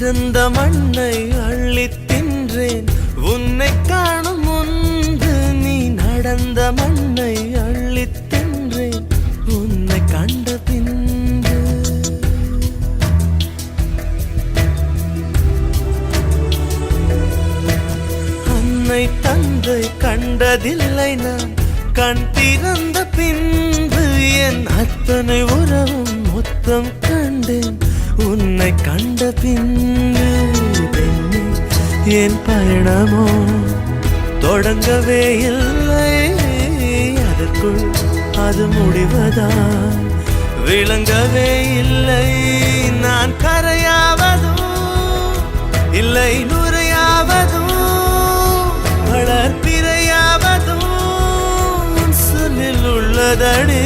பிறந்த மண்ணை அள்ளித் தின்றேன் உன்னை காணும் முன்பு. நீ நடந்த மண்ணை அள்ளித் தின்றேன் உன்னை கண்ட பின்பு. அன்னை தந்தை கண்டதில்லை நான் கண் திறந்த பின்பு. என் அத்தனை உறவும் மொத்தம் கண்டேன் உன்னை கண்ட பின்பு. என் பயணமோ தொடங்கவே இல்லை, அதற்குள் அது முடிவதா விளங்கவே இல்லை. நான் கரையாவதும் இல்லை நுரையாவதும் வளர்ப்பிறையாவதும் சொல்லில் உள்ளதடே.